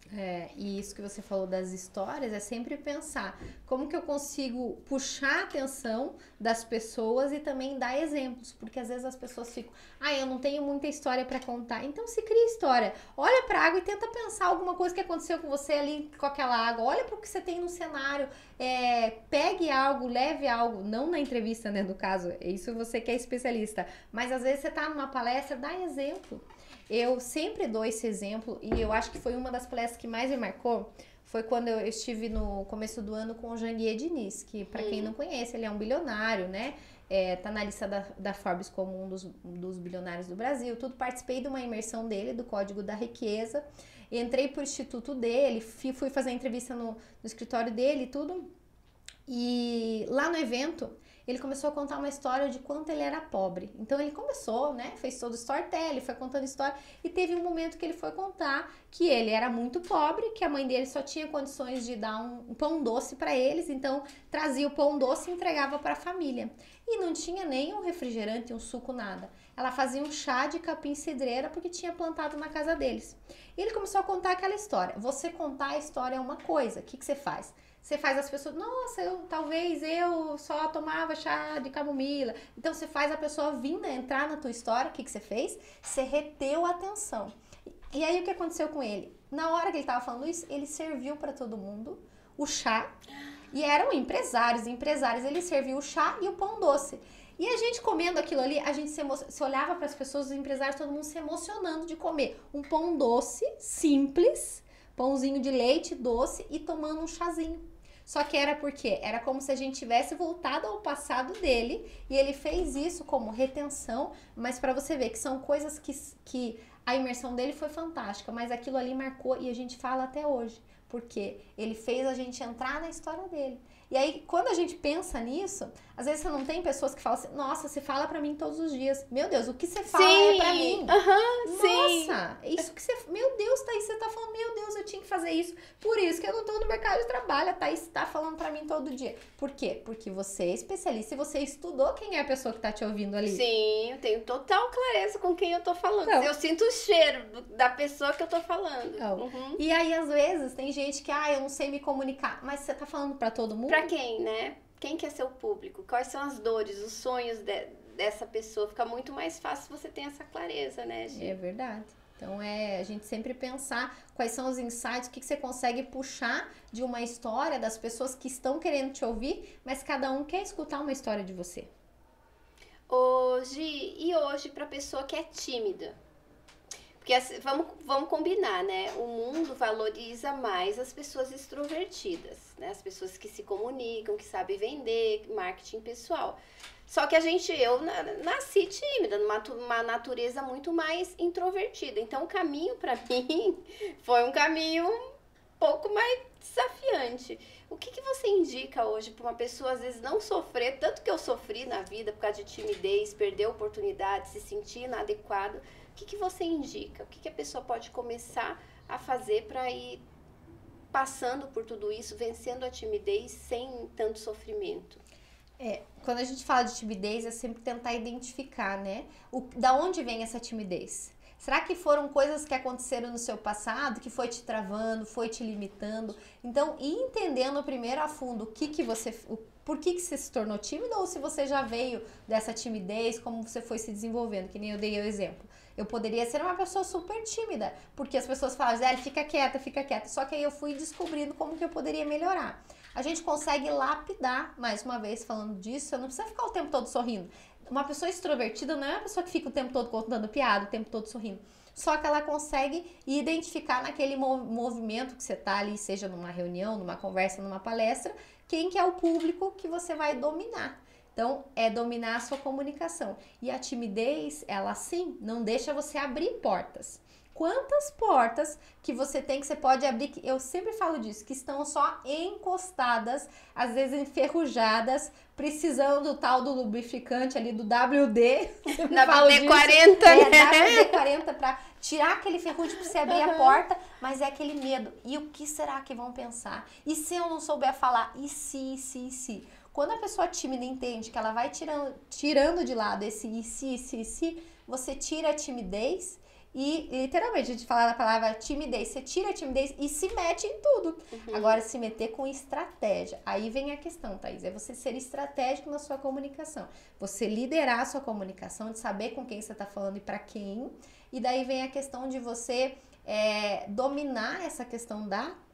E isso que você falou das histórias é sempre pensar como que eu consigo puxar a atenção das pessoas e também dar exemplos, porque às vezes as pessoas ficam, eu não tenho muita história para contar, então se cria história, olha para a água e tenta pensar alguma coisa que aconteceu com você ali com aquela água, olha para o que você tem no cenário, pegue algo, leve algo, não na entrevista, né, no caso, isso você que é especialista, mas às vezes você tá numa palestra, dá exemplo. Eu sempre dou esse exemplo e eu acho que foi uma das palestras que mais me marcou, foi quando eu estive no começo do ano com o Janguier Diniz, que para quem não conhece, ele é um bilionário, né? Tá na lista da Forbes como um dos bilionários do Brasil, tudo. Participei de uma imersão dele, do Código da Riqueza, entrei pro instituto dele, fui fazer entrevista no escritório dele e tudo, e lá no evento ele começou a contar uma história de quanto ele era pobre. Então ele começou, né, fez todo o storytelling, foi contando história, e teve um momento que ele foi contar que ele era muito pobre, que a mãe dele só tinha condições de dar um pão doce para eles, então trazia o pão doce e entregava para a família. E não tinha nem um refrigerante, um suco, nada. Ela fazia um chá de capim-cidreira porque tinha plantado na casa deles. E ele começou a contar aquela história. Você contar a história é uma coisa, o que você faz? Você faz as pessoas, nossa, talvez eu só tomava chá de camomila. Então você faz a pessoa vindo entrar na tua história, o que você fez? Você reteu a atenção. E aí o que aconteceu com ele? Na hora que ele estava falando isso, ele serviu para todo mundo o chá. E eram empresários, ele serviu o chá e o pão doce. E a gente comendo aquilo ali, a gente se olhava para as pessoas, os empresários, todo mundo se emocionando de comer um pão doce, simples, pãozinho de leite doce e tomando um chazinho. Só que era porque era como se a gente tivesse voltado ao passado dele e ele fez isso como retenção, mas para você ver que são coisas que a imersão dele foi fantástica, mas aquilo ali marcou e a gente fala até hoje, porque ele fez a gente entrar na história dele. E aí, quando a gente pensa nisso, às vezes você não tem pessoas que falam assim, nossa, você fala pra mim todos os dias. Meu Deus, o que você fala é pra mim. Nossa, isso que você... Meu Deus, Thaís, você tá falando, meu Deus, eu tinha que fazer isso. Por isso que eu não tô no mercado de trabalho. A Thaís tá falando pra mim todo dia. Por quê? Porque você é especialista e você estudou quem é a pessoa que tá te ouvindo ali. Sim, eu tenho total clareza com quem eu tô falando. Então, eu sinto o cheiro da pessoa que eu tô falando. Então, e aí, às vezes, tem gente que, eu não sei me comunicar. Mas você tá falando pra todo mundo? Pra quem, né? Quem que é seu público? Quais são as dores, os sonhos dessa pessoa? Fica muito mais fácil se você tem essa clareza, né, Gi? É verdade. Então, a gente sempre pensar quais são os insights, o que você consegue puxar de uma história das pessoas que estão querendo te ouvir, mas cada um quer escutar uma história de você. E hoje, pra pessoa que é tímida? Porque vamos combinar, né? O mundo valoriza mais as pessoas extrovertidas, né? As pessoas que se comunicam, que sabem vender, marketing pessoal. Só que eu nasci tímida, numa natureza muito mais introvertida. Então, o caminho para mim foi um caminho um pouco mais desafiante. O que você indica hoje para uma pessoa, às vezes, não sofrer, tanto que eu sofri na vida por causa de timidez, perder oportunidade, se sentir inadequado? O que você indica? O que a pessoa pode começar a fazer para ir passando por tudo isso, vencendo a timidez sem tanto sofrimento? Quando a gente fala de timidez, é sempre tentar identificar, né? Da onde vem essa timidez? Será que foram coisas que aconteceram no seu passado que foi te travando, foi te limitando? Então, ir entendendo primeiro a fundo por que você se tornou tímida ou se você já veio dessa timidez, como você foi se desenvolvendo, que nem eu dei o exemplo. Eu poderia ser uma pessoa super tímida, porque as pessoas falam, Zé, fica quieta, fica quieta. Só que aí eu fui descobrindo como que eu poderia melhorar. A gente consegue lapidar, mais uma vez falando disso, você não precisa ficar o tempo todo sorrindo. Uma pessoa extrovertida não é uma pessoa que fica o tempo todo contando piada, o tempo todo sorrindo. Só que ela consegue identificar naquele movimento que você tá ali, seja numa reunião, numa conversa, numa palestra, quem que é o público que você vai dominar. Então, é dominar a sua comunicação. E a timidez, ela sim, não deixa você abrir portas. Quantas portas que você tem que você pode abrir, que eu sempre falo disso, que estão só encostadas, às vezes enferrujadas, precisando do tal do lubrificante ali, do WD. WD-40, né? WD-40 para tirar aquele ferrugem para você abrir a porta, mas é aquele medo. E o que será que vão pensar? E se eu não souber falar? E se? Quando a pessoa tímida entende que ela vai tirando de lado esse e se, você tira a timidez e, literalmente, a gente fala a palavra timidez, você tira a timidez e se mete em tudo. Agora, se meter com estratégia. Aí vem a questão, Thaís, é você ser estratégico na sua comunicação. Você liderar a sua comunicação, de saber com quem você está falando e para quem. E daí vem a questão de você dominar essa questão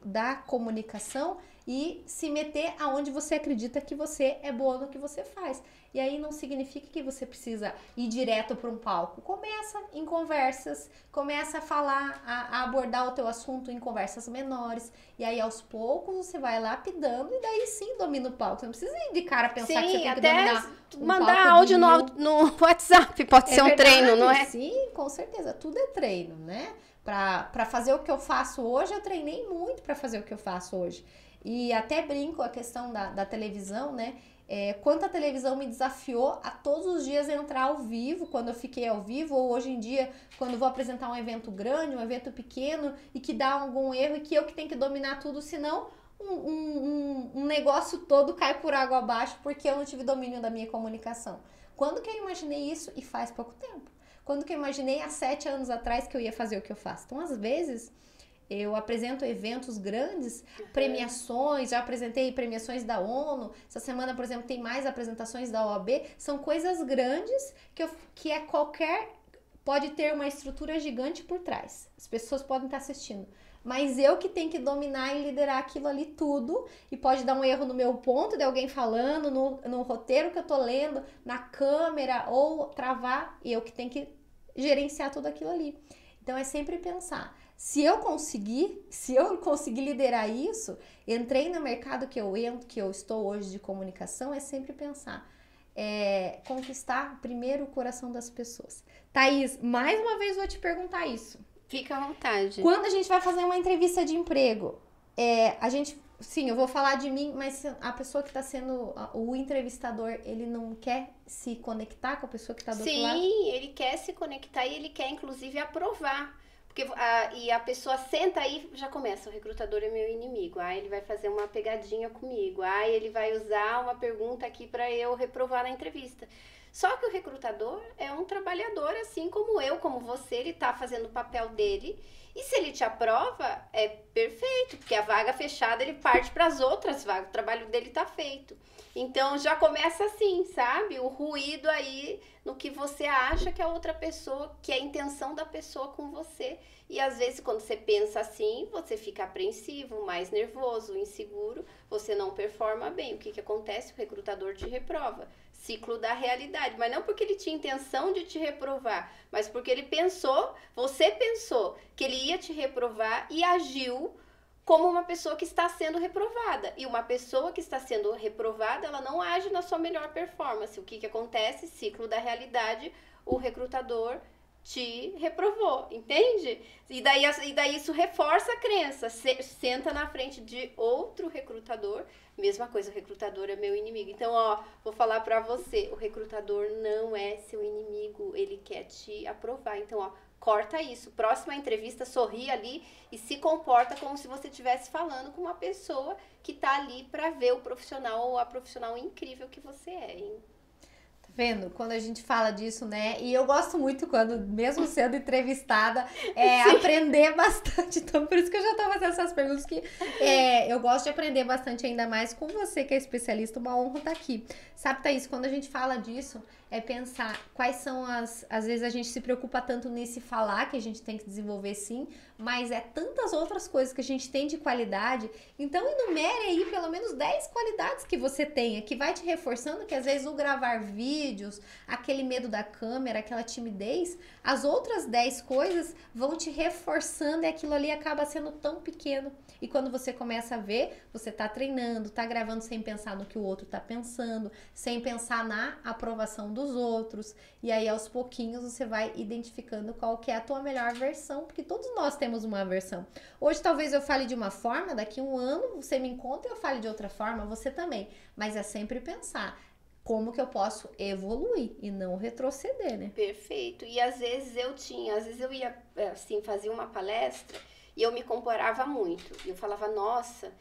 da comunicação e se meter aonde você acredita que você é boa no que você faz. E aí não significa que você precisa ir direto para um palco. Começa em conversas, começa a falar, a abordar o teu assunto em conversas menores. E aí aos poucos você vai lapidando e daí sim domina o palco. Você não precisa ir de cara pensar que você tem que dominar mandar áudio no WhatsApp, pode ser um treino, não é? Sim, com certeza. Tudo é treino, né? Para fazer o que eu faço hoje, eu treinei muito para fazer o que eu faço hoje. E até brinco a questão da televisão, né? Quanto a televisão me desafiou a todos os dias entrar ao vivo, quando eu fiquei ao vivo, ou hoje em dia, quando eu vou apresentar um evento grande, um evento pequeno, e que dá algum erro, e que eu que tenho que dominar tudo, senão um negócio todo cai por água abaixo, porque eu não tive domínio da minha comunicação. Quando que eu imaginei isso? E faz pouco tempo. Quando que eu imaginei há 7 anos atrás que eu ia fazer o que eu faço? Então, às vezes, eu apresento eventos grandes, premiações, já apresentei premiações da ONU, essa semana, por exemplo, tem mais apresentações da OAB, são coisas grandes pode ter uma estrutura gigante por trás, as pessoas podem estar assistindo, mas eu que tenho que dominar e liderar aquilo ali tudo, e pode dar um erro no meu ponto de alguém falando, no roteiro que eu tô lendo, na câmera, ou travar, e eu que tenho que gerenciar tudo aquilo ali. Então é sempre pensar, se eu conseguir liderar isso, entrei no mercado que eu estou hoje de comunicação, é sempre pensar, conquistar primeiro o coração das pessoas. Thaís, mais uma vez vou te perguntar isso. Fica à vontade. Quando a gente vai fazer uma entrevista de emprego, sim, eu vou falar de mim, mas a pessoa que está sendo o entrevistador, ele não quer se conectar com a pessoa que está do outro lado? Sim, ele quer se conectar e ele quer, inclusive, aprovar. Porque e a pessoa senta aí, já começa, o recrutador é meu inimigo. Ele vai fazer uma pegadinha comigo. Ele vai usar uma pergunta aqui para eu reprovar na entrevista. Só que o recrutador é um trabalhador, assim como eu, como você, ele tá fazendo o papel dele. E se ele te aprova, é perfeito, porque a vaga fechada, ele parte para as outras vagas, o trabalho dele tá feito. Então, já começa assim, sabe? O ruído aí no que você acha que a outra pessoa, que é a intenção da pessoa com você. E às vezes, quando você pensa assim, você fica apreensivo, mais nervoso, inseguro, você não performa bem. O que acontece? O recrutador te reprova. Ciclo da realidade. Mas não porque ele tinha intenção de te reprovar, mas porque ele você pensou que ele ia te reprovar e agiu como uma pessoa que está sendo reprovada. E uma pessoa que está sendo reprovada, ela não age na sua melhor performance. O que acontece? Ciclo da realidade, o recrutador te reprovou, entende? E daí isso reforça a crença. Senta na frente de outro recrutador, mesma coisa, o recrutador é meu inimigo. Então, vou falar pra você, o recrutador não é seu inimigo, ele quer te aprovar. Então, corta isso. Próxima entrevista, sorri ali e se comporta como se você estivesse falando com uma pessoa que tá ali pra ver o profissional ou a profissional incrível que você é, hein? Tá Vendo? Quando a gente fala disso, né? E eu gosto muito quando, mesmo sendo entrevistada, aprender bastante. Então, por isso que eu já tô fazendo essas perguntas que eu gosto de aprender bastante, ainda mais com você que é especialista, uma honra estar aqui. Sabe, Thaís, quando a gente fala disso, é pensar quais são às vezes a gente se preocupa tanto nesse falar que a gente tem que desenvolver sim, mas é tantas outras coisas que a gente tem de qualidade. Então, enumere aí pelo menos 10 qualidades que você tenha, que vai te reforçando que às vezes o gravar vídeos, aquele medo da câmera, aquela timidez, as outras 10 coisas vão te reforçando e aquilo ali acaba sendo tão pequeno. E quando você começa a ver, você tá treinando, tá gravando sem pensar no que o outro tá pensando, sem pensar na aprovação dos outros. E aí, aos pouquinhos, você vai identificando qual que é a tua melhor versão, porque todos nós temos uma versão. Hoje, talvez eu fale de uma forma, daqui a um ano você me encontra e eu fale de outra forma, você também. Mas é sempre pensar como que eu posso evoluir e não retroceder, né? Perfeito. E às vezes eu ia, assim, fazer uma palestra e eu me comparava muito. E eu falava, nossa,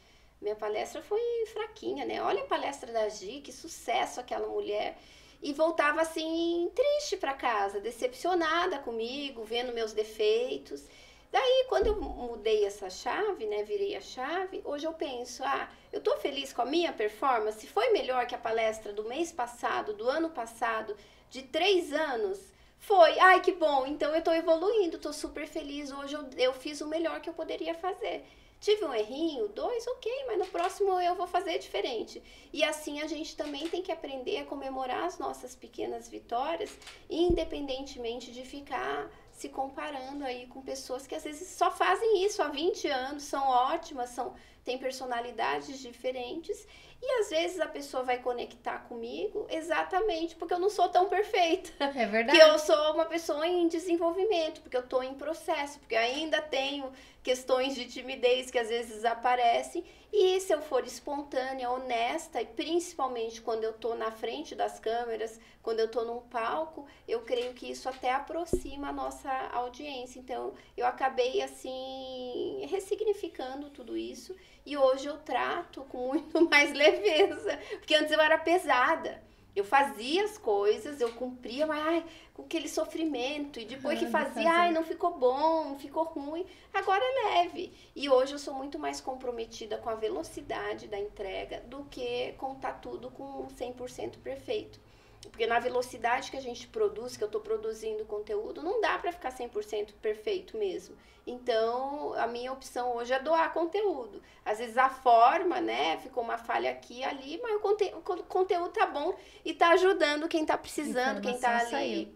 minha palestra foi fraquinha, né? Olha a palestra da Gi, que sucesso aquela mulher. E voltava assim, triste para casa, decepcionada comigo, vendo meus defeitos. Daí, quando eu mudei essa chave, né, virei a chave, hoje eu penso, eu tô feliz com a minha performance? Foi melhor que a palestra do mês passado, do ano passado, de 3 anos? Foi, ai que bom, então eu tô evoluindo, tô super feliz, hoje eu fiz o melhor que eu poderia fazer. Tive um errinho, 2, ok, mas no próximo eu vou fazer diferente. E assim a gente também tem que aprender a comemorar as nossas pequenas vitórias, independentemente de ficar se comparando aí com pessoas que às vezes só fazem isso há 20 anos, são ótimas, têm personalidades diferentes. E às vezes a pessoa vai conectar comigo exatamente porque eu não sou tão perfeita. É verdade. Porque eu sou uma pessoa em desenvolvimento, porque eu estou em processo, porque eu ainda tenho questões de timidez que às vezes aparecem. E se eu for espontânea, honesta, e principalmente quando eu estou na frente das câmeras, quando eu estou num palco, eu creio que isso até aproxima a nossa audiência. Então, eu acabei, assim, ressignificando tudo isso. E hoje eu trato com muito mais leveza, porque antes eu era pesada. Eu fazia as coisas, eu cumpria, mas com aquele sofrimento. E depois que fazia, não ficou bom, ficou ruim. Agora é leve. E hoje eu sou muito mais comprometida com a velocidade da entrega do que com tá tudo com 100% perfeito. Porque na velocidade que a gente produz, que eu estou produzindo conteúdo, não dá para ficar 100% perfeito mesmo. Então, a minha opção hoje é doar conteúdo. Às vezes a forma, né, ficou uma falha aqui e ali, mas o conteúdo tá bom e tá ajudando quem tá precisando, quem tá ali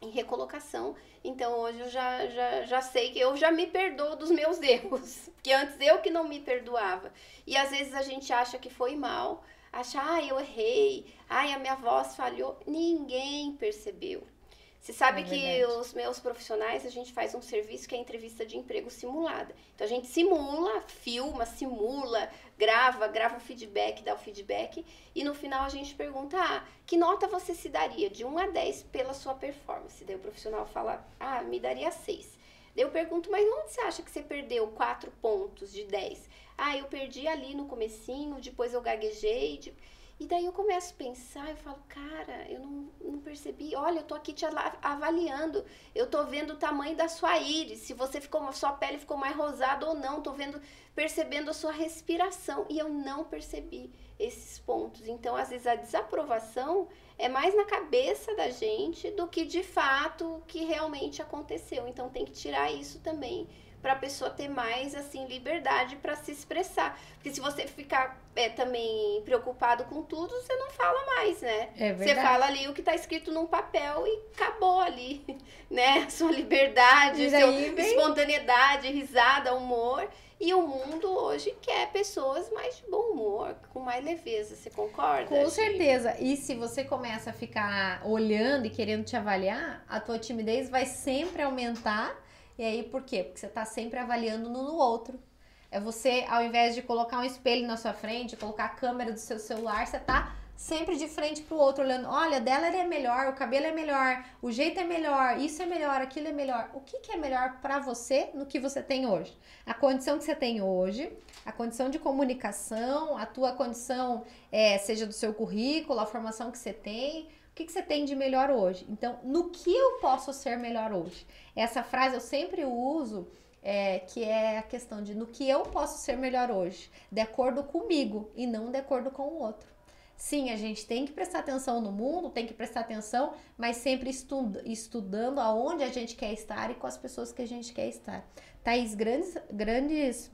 em recolocação. Então, hoje eu já sei que eu já me perdoo dos meus erros. Porque antes eu que não me perdoava. E às vezes a gente acha que foi mal, acha, eu errei, a minha voz falhou. Ninguém percebeu. Você sabe que os meus profissionais, a gente faz um serviço que é entrevista de emprego simulada. Então, a gente simula, filma, grava o feedback, dá o feedback. E no final a gente pergunta, que nota você se daria de 1 a 10 pela sua performance? Daí o profissional fala, me daria 6. Daí eu pergunto, mas onde você acha que você perdeu 4 pontos de 10? Eu perdi ali no comecinho, depois eu gaguejei. E daí eu começo a pensar, eu falo, cara, eu não percebi. Olha, eu tô aqui te avaliando. Eu tô vendo o tamanho da sua íris, se sua pele ficou mais rosada ou não. Tô percebendo a sua respiração. E eu não percebi esses pontos. Então, às vezes, a desaprovação é mais na cabeça da gente do que, de fato, o que realmente aconteceu. Então, tem que tirar isso também, para a pessoa ter mais, assim, liberdade para se expressar. Porque se você ficar também preocupado com tudo, você não fala mais, né? É verdade. Você fala ali o que está escrito num papel e acabou ali, né? Sua liberdade, espontaneidade, risada, humor. E o mundo hoje quer pessoas mais de bom humor, com mais leveza. Você concorda? Com certeza. E se você começa a ficar olhando e querendo te avaliar, a tua timidez vai sempre aumentar. E aí, por quê? Porque você tá sempre avaliando no outro. É você, ao invés de colocar um espelho na sua frente, colocar a câmera do seu celular, você tá sempre de frente pro outro, olhando, olha, dela é melhor, o cabelo é melhor, o jeito é melhor, isso é melhor, aquilo é melhor. O que é melhor pra você no que você tem hoje? A condição que você tem hoje, a condição de comunicação, a tua condição, seja do seu currículo, a formação que você tem, o que você tem de melhor hoje? Então, no que eu posso ser melhor hoje? Essa frase eu sempre uso, que é a questão de no que eu posso ser melhor hoje, de acordo comigo e não de acordo com o outro. Sim, a gente tem que prestar atenção no mundo, tem que prestar atenção, mas sempre estudando aonde a gente quer estar e com as pessoas que a gente quer estar. Thaís, grandes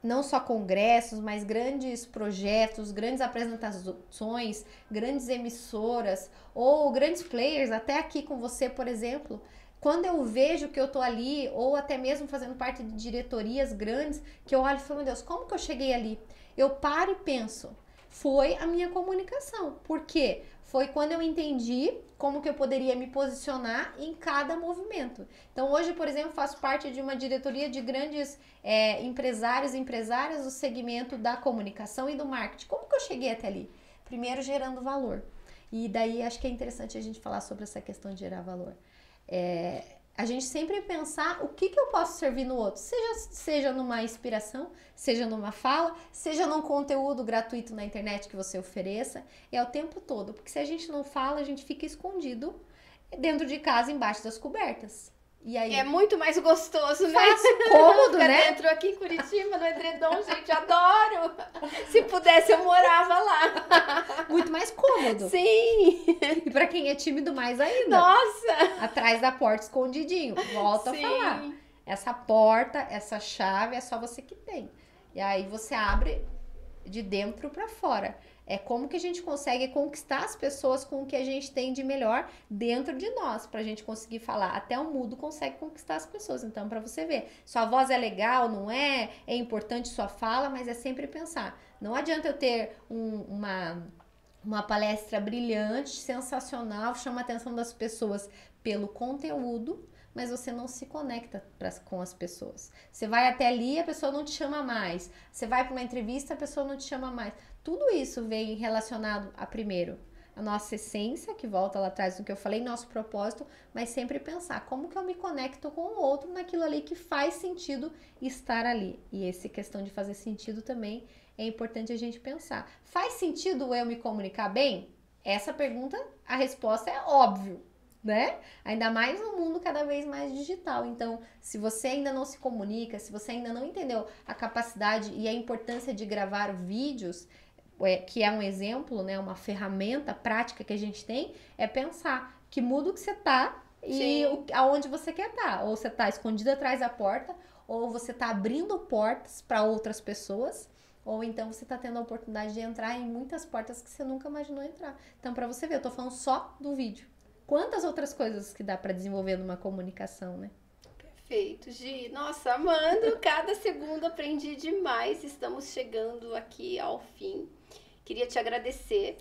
não só congressos, mas grandes projetos, grandes apresentações, grandes emissoras ou grandes players, até aqui com você, por exemplo. Quando eu vejo que eu tô ali, ou até mesmo fazendo parte de diretorias grandes, que eu olho e falo, meu Deus, como que eu cheguei ali? Eu paro e penso, foi a minha comunicação. Por quê? Foi quando eu entendi como que eu poderia me posicionar em cada movimento. Então, hoje, por exemplo, faço parte de uma diretoria de grandes empresários e empresárias do segmento da comunicação e do marketing. Como que eu cheguei até ali? Primeiro, gerando valor. E daí, acho que é interessante a gente falar sobre essa questão de gerar valor. A gente sempre pensar o que eu posso servir no outro, seja numa inspiração, seja numa fala, seja num conteúdo gratuito na internet que você ofereça, o tempo todo, porque se a gente não fala, a gente fica escondido dentro de casa, embaixo das cobertas. E aí, é muito mais gostoso, né? Fácil, cômodo, né? Dentro aqui em Curitiba, no edredom, gente, adoro. Se pudesse, eu morava lá. Muito mais cômodo. Sim. E pra quem é tímido, mais ainda. Nossa. Atrás da porta, escondidinho. Volto a falar. Essa porta, essa chave, é só você que tem. E aí você abre de dentro pra fora. É como que a gente consegue conquistar as pessoas com o que a gente tem de melhor dentro de nós, pra gente conseguir falar. Até o mudo consegue conquistar as pessoas. Então, pra você ver, sua voz é legal, não é? É importante sua fala, mas é sempre pensar. Não adianta eu ter uma palestra brilhante, sensacional, chama a atenção das pessoas pelo conteúdo, mas você não se conecta com as pessoas. Você vai até ali, a pessoa não te chama mais. Você vai para uma entrevista, a pessoa não te chama mais. Tudo isso vem relacionado a, primeiro, a nossa essência, que volta lá atrás do que eu falei, nosso propósito, mas sempre pensar como que eu me conecto com o outro naquilo ali que faz sentido estar ali. E essa questão de fazer sentido também é importante a gente pensar. Faz sentido eu me comunicar bem? Essa pergunta, a resposta é óbvio. Né? Ainda mais no mundo cada vez mais digital. Então, se você ainda não se comunica, se você ainda não entendeu a capacidade e a importância de gravar vídeos, que é um exemplo, né, uma ferramenta prática que a gente tem, é pensar que muda o que você tá e aonde você quer estar. Ou você tá escondido atrás da porta, ou você tá abrindo portas para outras pessoas, ou então você tá tendo a oportunidade de entrar em muitas portas que você nunca imaginou entrar. Então, para você ver, eu tô falando só do vídeo. Quantas outras coisas que dá para desenvolver numa comunicação, né? Perfeito, Gi. Nossa, amando, cada segundo aprendi demais. Estamos chegando aqui ao fim. Queria te agradecer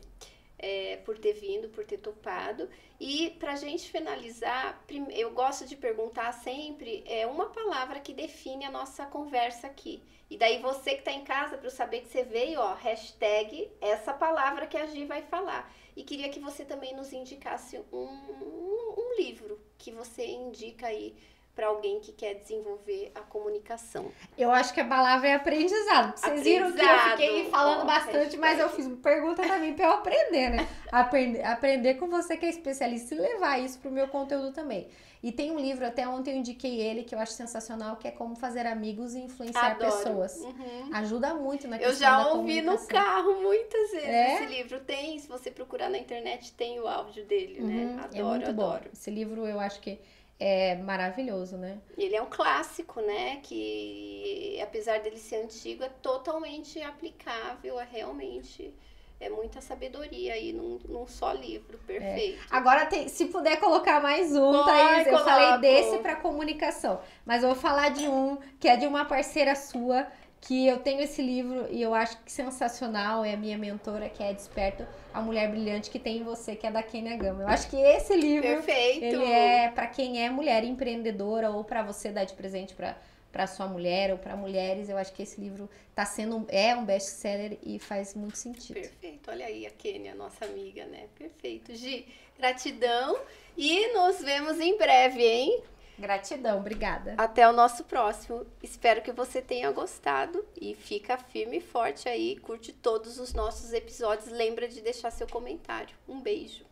por ter vindo, por ter topado. E pra gente finalizar, eu gosto de perguntar sempre uma palavra que define a nossa conversa aqui. E daí você que tá em casa, para eu saber que você veio, ó, hashtag essa palavra que a Gi vai falar. E queria que você também nos indicasse um livro que você indica aí para alguém que quer desenvolver a comunicação. Eu acho que a palavra é aprendizado. Vocês viram que eu fiquei falando bastante, mas eu fiz pergunta também para eu aprender, né? Aprender com você que é especialista e levar isso pro meu conteúdo também. E tem um livro, até ontem eu indiquei ele, que eu acho sensacional, que é Como Fazer Amigos e Influenciar Pessoas. Uhum. Ajuda muito na questão da comunicação. Eu já ouvi no carro muitas vezes esse livro. Tem, se você procurar na internet, tem o áudio dele, né? Adoro, é muito adoro. Bom. Esse livro eu acho que é maravilhoso, né? Ele é um clássico, né? Que apesar dele ser antigo, é totalmente aplicável, realmente... É muita sabedoria aí num só livro, perfeito. Agora, se puder colocar mais um, Thaís, eu falei desse para comunicação, mas eu vou falar de um que é de uma parceira sua, que eu tenho esse livro e eu acho que sensacional, é a minha mentora, que é Desperto, a Mulher Brilhante que tem em você, que é da Kênia Gama. Eu acho que esse livro, perfeito. Ele é para quem é mulher empreendedora ou para você dar de presente para sua mulher ou para mulheres. Eu acho que esse livro um best-seller e faz muito sentido. Perfeito. Olha aí a Kênia, nossa amiga, né? Perfeito. Gi, gratidão e nos vemos em breve, hein? Gratidão, obrigada. Até o nosso próximo. Espero que você tenha gostado e fica firme e forte aí, curte todos os nossos episódios. Lembra de deixar seu comentário. Um beijo.